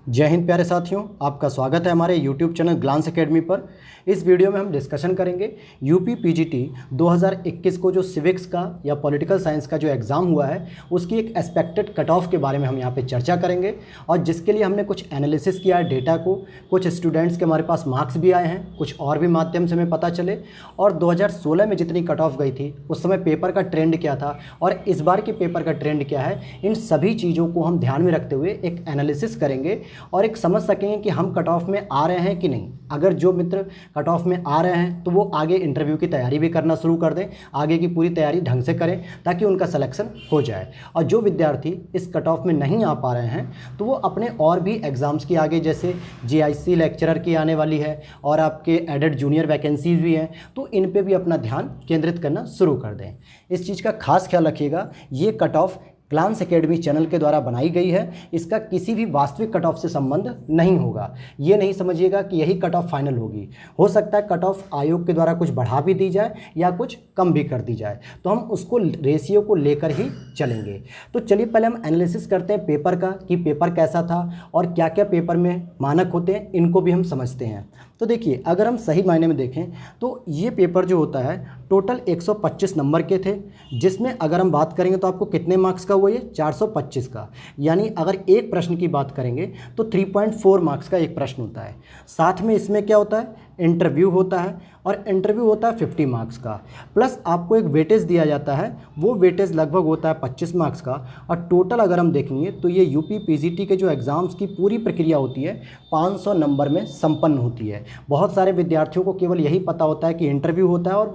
जय हिंद प्यारे साथियों, आपका स्वागत है हमारे YouTube चैनल ग्लांस एकेडमी पर। इस वीडियो में हम डिस्कशन करेंगे यूपी पीजीटी 2021 को जो सिविक्स का या पॉलिटिकल साइंस का जो एग्ज़ाम हुआ है उसकी एक एक्सपेक्टेड कट ऑफ के बारे में हम यहाँ पे चर्चा करेंगे। और जिसके लिए हमने कुछ एनालिसिस किया है डेटा को, कुछ स्टूडेंट्स के हमारे पास मार्क्स भी आए हैं, कुछ और भी माध्यम से हमें पता चले। और 2016 में जितनी कट ऑफ गई थी उस समय पेपर का ट्रेंड क्या था और इस बार के पेपर का ट्रेंड क्या है, इन सभी चीज़ों को हम ध्यान में रखते हुए एक एनालिसिस करेंगे और एक समझ सकेंगे कि हम कट ऑफ में आ रहे हैं कि नहीं। अगर जो मित्र कट ऑफ में आ रहे हैं तो वो आगे इंटरव्यू की तैयारी भी करना शुरू कर दें, आगे की पूरी तैयारी ढंग से करें ताकि उनका सिलेक्शन हो जाए। और जो विद्यार्थी इस कट ऑफ में नहीं आ पा रहे हैं तो वो अपने और भी एग्ज़ाम्स की आगे, जैसे जीआईसी लेक्चरर की आने वाली है और आपके एडेड जूनियर वैकेंसीज भी हैं, तो इन पे भी अपना ध्यान केंद्रित करना शुरू कर दें। इस चीज़ का खास ख्याल रखिएगा, ये cut off glance academy channel के द्वारा बनाई गई है, इसका किसी भी वास्तविक कट ऑफ से संबंध नहीं होगा। ये नहीं समझिएगा कि यही कट ऑफ फाइनल होगी। हो सकता है कट ऑफ आयोग के द्वारा कुछ बढ़ा भी दी जाए या कुछ कम भी कर दी जाए, तो हम उसको रेशियो को लेकर ही चलेंगे। तो चलिए पहले हम एनालिसिस करते हैं पेपर का कि पेपर कैसा था और क्या क्या पेपर में मानक होते हैं, इनको भी हम समझते हैं। तो देखिए, अगर हम सही मायने में देखें तो ये पेपर जो होता है टोटल 125 नंबर के थे, जिसमें अगर हम बात करेंगे तो आपको कितने मार्क्स का हुआ, ये 425 का। यानी अगर एक प्रश्न की बात करेंगे तो 3.4 मार्क्स का एक प्रश्न होता है। साथ में इसमें क्या होता है, इंटरव्यू होता है और इंटरव्यू होता है 50 मार्क्स का, प्लस आपको एक वेटेज दिया जाता है, वो वेटेज लगभग होता है 25 मार्क्स का। और टोटल अगर हम देखेंगे तो ये यूपी पीजीटी के जो एग्ज़ाम्स की पूरी प्रक्रिया होती है 500 नंबर में संपन्न होती है। बहुत सारे विद्यार्थियों को केवल यही पता होता है कि इंटरव्यू होता है और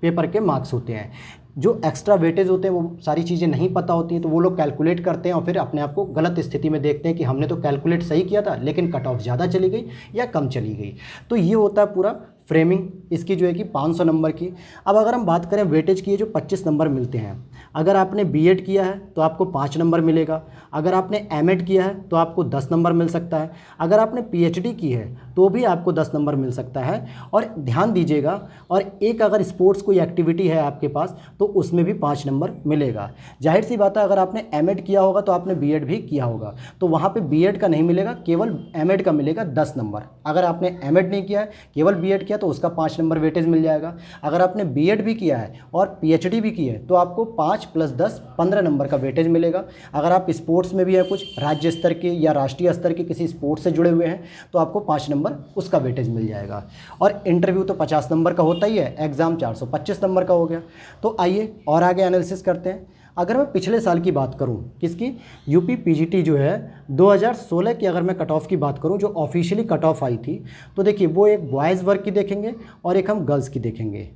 पेपर के मार्क्स होते हैं। जो एक्स्ट्रा वेटेज होते हैं वो सारी चीज़ें नहीं पता होती हैं, तो वो लोग कैलकुलेट करते हैं और फिर अपने आप को गलत स्थिति में देखते हैं कि हमने तो कैलकुलेट सही किया था लेकिन कट ऑफ ज़्यादा चली गई या कम चली गई। तो ये होता है पूरा फ्रेमिंग इसकी जो है कि 500 नंबर की। अब अगर हम बात करें वेटेज की, जो 25 नंबर मिलते हैं, अगर आपने बीएड किया है तो आपको 5 नंबर मिलेगा, अगर आपने एमएड किया है तो आपको 10 नंबर मिल सकता है, अगर आपने पीएचडी की है तो भी आपको 10 नंबर मिल सकता है। और ध्यान दीजिएगा, और एक अगर स्पोर्ट्स कोई एक्टिविटी है आपके पास तो उसमें भी 5 नंबर मिलेगा। जाहिर सी बात है, अगर आपने एमएड किया होगा तो आपने बीएड भी किया होगा, तो वहाँ पे बीएड का नहीं मिलेगा, केवल एमएड का मिलेगा 10 नंबर। अगर आपने एमएड नहीं किया है, केवल बीएड किया तो उसका 5 नंबर वेटेज मिल जाएगा। अगर आपने बीएड भी किया है और पीएचडी भी की है तो आपको 5 + 10 15 नंबर का वेटेज मिलेगा। अगर आप स्पोर्ट्स में भी है, कुछ राज्य स्तर के या राष्ट्रीय स्तर के किसी स्पोर्ट्स से जुड़े हुए हैं, तो आपको 5 नंबर उसका वेटेज मिल जाएगा। और इंटरव्यू तो 50 नंबर का होता ही है, एग्ज़ाम 425 नंबर का हो गया। तो आइए और आगे एनालिसिस करते हैं। अगर मैं पिछले साल की बात करूं, किसकी, यूपी पीजीटी जो है 2016 की अगर मैं कट ऑफ की बात करूं, जो ऑफिशियली कट ऑफ आई थी, तो देखिए वो एक बॉयज़ वर्ग की देखेंगे और एक हम गर्ल्स की देखेंगे।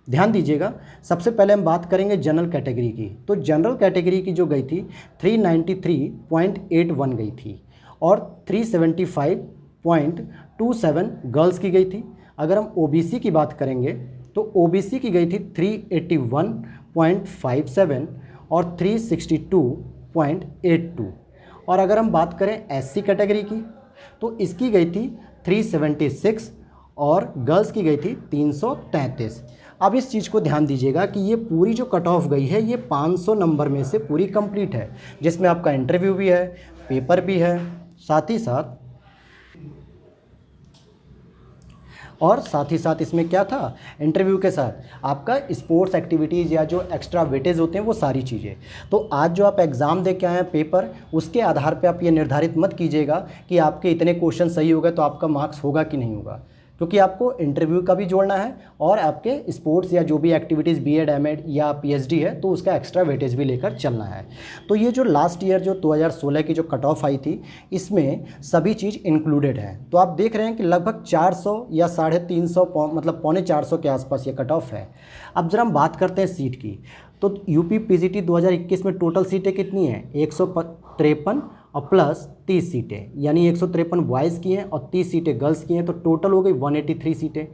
ध्यान दीजिएगा, सबसे पहले हम बात करेंगे जनरल कैटेगरी की। तो जनरल कैटेगरी की जो गई थी 393.81 गई थी और 375.27 गर्ल्स की गई थी। अगर हम ओबीसी की बात करेंगे तो ओबीसी की गई थी 381.57 और 362.82। और अगर हम बात करें एससी कैटेगरी की तो इसकी गई थी 376 और गर्ल्स की गई थी 333। अब इस चीज़ को ध्यान दीजिएगा कि ये पूरी जो कट ऑफ गई है ये 500 नंबर में से पूरी कंप्लीट है, जिसमें आपका इंटरव्यू भी है, पेपर भी है, साथ ही साथ इसमें क्या था, इंटरव्यू के साथ आपका स्पोर्ट्स एक्टिविटीज़ या जो एक्स्ट्रा वेटेज होते हैं वो सारी चीज़ें। तो आज जो आप एग्ज़ाम दे के आए हैं पेपर, उसके आधार पे आप ये निर्धारित मत कीजिएगा कि आपके इतने क्वेश्चन सही हो गए तो आपका मार्क्स होगा कि नहीं होगा, क्योंकि आपको इंटरव्यू का भी जोड़ना है और आपके स्पोर्ट्स या जो भी एक्टिविटीज़ बीएड एमएड या पीएचडी है तो उसका एक्स्ट्रा वेटेज भी लेकर चलना है। तो ये जो लास्ट ईयर जो 2016 की जो कट ऑफ आई थी इसमें सभी चीज़ इंक्लूडेड है। तो आप देख रहे हैं कि लगभग 400 या 350 मतलब 350 के आसपास ये कट ऑफ है। अब जरा हम बात करते हैं सीट की। तो यूपी पीजीटी 2021 में टोटल सीटें कितनी हैं, 153 और प्लस 30 सीटें, यानी 153 बॉयज़ की हैं और 30 सीटें गर्ल्स की हैं, तो टोटल हो गई 183 सीटें।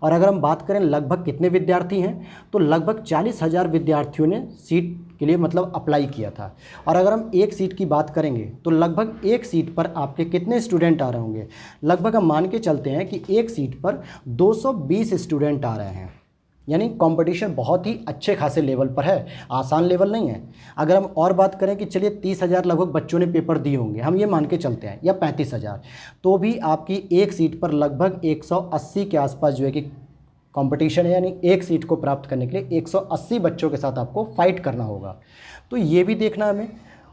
और अगर हम बात करें लगभग कितने विद्यार्थी हैं, तो लगभग 40,000 विद्यार्थियों ने सीट के लिए मतलब अप्लाई किया था। और अगर हम एक सीट की बात करेंगे तो लगभग एक सीट पर आपके कितने स्टूडेंट आ रहे होंगे, लगभग हम मान के चलते हैं कि एक सीट पर 220 स्टूडेंट आ रहे हैं। यानी कंपटीशन बहुत ही अच्छे खासे लेवल पर है, आसान लेवल नहीं है। अगर हम और बात करें कि चलिए 30,000 लगभग बच्चों ने पेपर दिए होंगे, हम ये मान के चलते हैं, या 35,000, तो भी आपकी एक सीट पर लगभग 180 के आसपास जो है कि कंपटीशन है। यानी एक सीट को प्राप्त करने के लिए 180 बच्चों के साथ आपको फाइट करना होगा, तो ये भी देखना हमें।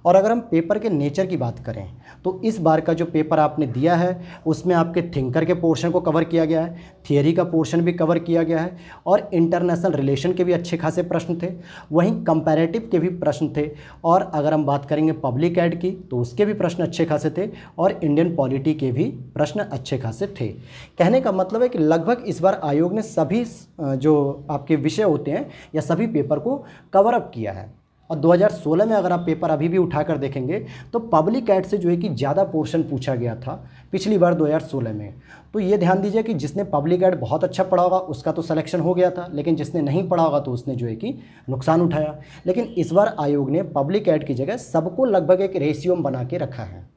और अगर हम पेपर के नेचर की बात करें तो इस बार का जो पेपर आपने दिया है उसमें आपके थिंकर के पोर्शन को कवर किया गया है, थियरी का पोर्शन भी कवर किया गया है, और इंटरनेशनल रिलेशन के भी अच्छे खासे प्रश्न थे, वहीं कंपैरेटिव के भी प्रश्न थे, और अगर हम बात करेंगे पब्लिक एड की तो उसके भी प्रश्न अच्छे खासे थे, और इंडियन पॉलिटी के भी प्रश्न अच्छे खासे थे। कहने का मतलब है कि लगभग इस बार आयोग ने सभी जो आपके विषय होते हैं या सभी पेपर को कवर अप किया है। और 2016 में अगर आप पेपर अभी भी उठाकर देखेंगे तो पब्लिक एड से जो है कि ज़्यादा पोर्शन पूछा गया था पिछली बार 2016 में। तो ये ध्यान दीजिए कि जिसने पब्लिक एड बहुत अच्छा पढ़ा होगा उसका तो सिलेक्शन हो गया था, लेकिन जिसने नहीं पढ़ा होगा तो उसने जो है कि नुकसान उठाया। लेकिन इस बार आयोग ने पब्लिक एड की जगह सबको लगभग एक रेशियो बना के रखा है,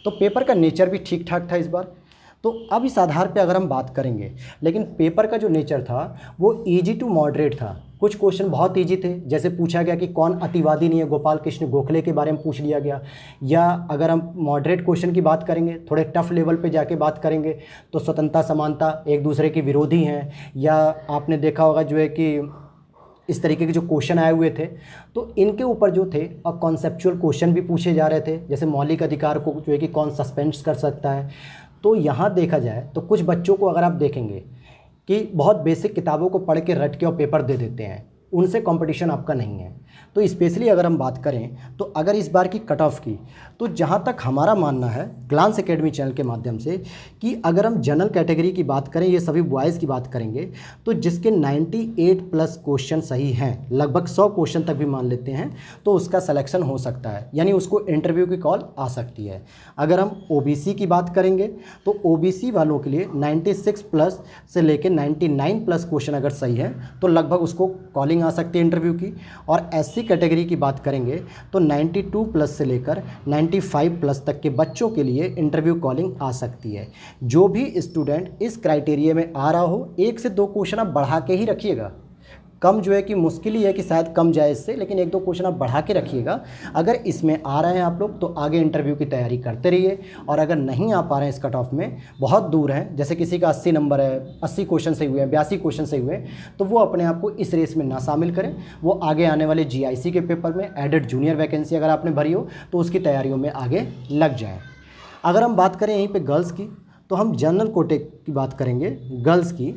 तो पेपर का नेचर भी ठीक ठाक था इस बार। तो अब इस आधार पे अगर हम बात करेंगे, लेकिन पेपर का जो नेचर था वो इजी टू मॉडरेट था। कुछ क्वेश्चन बहुत इजी थे, जैसे पूछा गया कि कौन अतिवादी नहीं है, गोपाल कृष्ण गोखले के बारे में पूछ लिया गया। या अगर हम मॉडरेट क्वेश्चन की बात करेंगे, थोड़े टफ लेवल पे जाके बात करेंगे, तो स्वतंत्रता समानता एक दूसरे के विरोधी हैं, या आपने देखा होगा जो है कि इस तरीके के जो क्वेश्चन आए हुए थे, तो इनके ऊपर जो थे और कॉन्सेप्चुअल क्वेश्चन भी पूछे जा रहे थे, जैसे मौलिक अधिकार को जो है कि कौन सस्पेंड कर सकता है। तो यहाँ देखा जाए तो कुछ बच्चों को अगर आप देखेंगे कि बहुत बेसिक किताबों को पढ़ के रट के और पेपर दे देते हैं, उनसे कंपटीशन आपका नहीं है। तो स्पेशली अगर हम बात करें तो अगर इस बार की कट ऑफ की, तो जहाँ तक हमारा मानना है ग्लांस एकेडमी चैनल के माध्यम से, कि अगर हम जनरल कैटेगरी की बात करें, ये सभी बॉयज़ की बात करेंगे, तो जिसके 98 प्लस क्वेश्चन सही हैं, लगभग 100 क्वेश्चन तक भी मान लेते हैं, तो उसका सिलेक्शन हो सकता है, यानी उसको इंटरव्यू की कॉल आ सकती है। अगर हम ओबीसी की बात करेंगे तो ओबीसी वालों के लिए 96 प्लस से लेकर 99 प्लस क्वेश्चन अगर सही है तो लगभग उसको कॉलिंग आ सकती है इंटरव्यू की। और एससी कैटेगरी की बात करेंगे तो 92 प्लस से लेकर 95 प्लस तक के बच्चों के लिए इंटरव्यू कॉलिंग आ सकती है। जो भी स्टूडेंट इस क्राइटेरिया में आ रहा हो, 1 से 2 क्वेश्चन आप बढ़ा के ही रखिएगा। कम जो है कि मुश्किल ही है कि शायद कम जाए इससे, लेकिन 1-2 क्वेश्चन आप बढ़ा के रखिएगा। अगर इसमें आ रहे हैं आप लोग तो आगे इंटरव्यू की तैयारी करते रहिए, और अगर नहीं आ पा रहे हैं इस कट ऑफ में, बहुत दूर हैं, जैसे किसी का 80 नंबर है, 80 क्वेश्चन सही हुए हैं, 82 क्वेश्चन सही हुए, तो वो अपने आप को इस रेस में ना शामिल करें। वो आगे आने वाले जीआईसी के पेपर में एडेड जूनियर वैकेंसी अगर आपने भरी हो तो उसकी तैयारियों में आगे लग जाएँ। अगर हम बात करें यहीं पर गर्ल्स की, तो हम जनरल कोटे की बात करेंगे गर्ल्स की।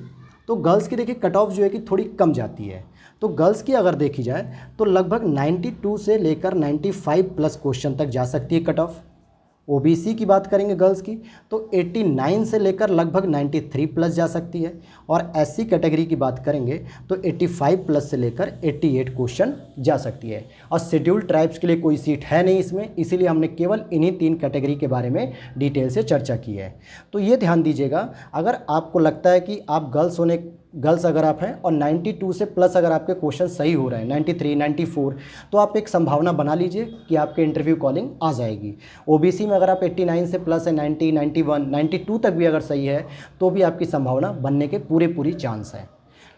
तो गर्ल्स की देखिए कट ऑफ जो है कि थोड़ी कम जाती है। तो गर्ल्स की अगर देखी जाए तो लगभग 92 से लेकर 95 प्लस क्वेश्चन तक जा सकती है कट ऑफ। ओबीसी की बात करेंगे गर्ल्स की तो 89 से लेकर लगभग 93 प्लस जा सकती है, और एससी कैटेगरी की बात करेंगे तो 85 प्लस से लेकर 88 क्वेश्चन जा सकती है। और शेड्यूल्ड ट्राइब्स के लिए कोई सीट है नहीं इसमें, इसीलिए हमने केवल इन्हीं 3 कैटेगरी के बारे में डिटेल से चर्चा की है। तो ये ध्यान दीजिएगा, अगर आपको लगता है कि आप गर्ल्स अगर आप हैं और 92 से प्लस अगर आपके क्वेश्चन सही हो रहे हैं, 93, 94, तो आप एक संभावना बना लीजिए कि आपके इंटरव्यू कॉलिंग आ जाएगी। ओबीसी में अगर आप 89 से प्लस है, 90, 91, 92 तक भी अगर सही है तो भी आपकी संभावना बनने के पूरी चांस है।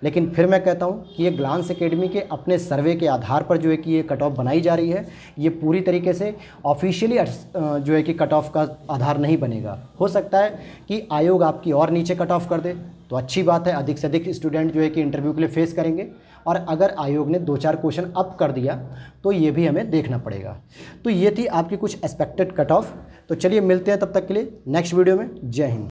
लेकिन फिर मैं कहता हूँ कि ये ग्लांस एकेडमी के अपने सर्वे के आधार पर जो है कि ये कट ऑफ बनाई जा रही है। ये पूरी तरीके से ऑफिशियली जो है कि कट ऑफ का आधार नहीं बनेगा। हो सकता है कि आयोग आपकी और नीचे कट ऑफ कर दे तो अच्छी बात है, अधिक से अधिक स्टूडेंट जो है कि इंटरव्यू के लिए फेस करेंगे। और अगर आयोग ने 2-4 क्वेश्चन अप कर दिया तो ये भी हमें देखना पड़ेगा। तो ये थी आपकी कुछ एक्सपेक्टेड कट ऑफ। तो चलिए मिलते हैं तब तक के लिए नेक्स्ट वीडियो में। जय हिंद।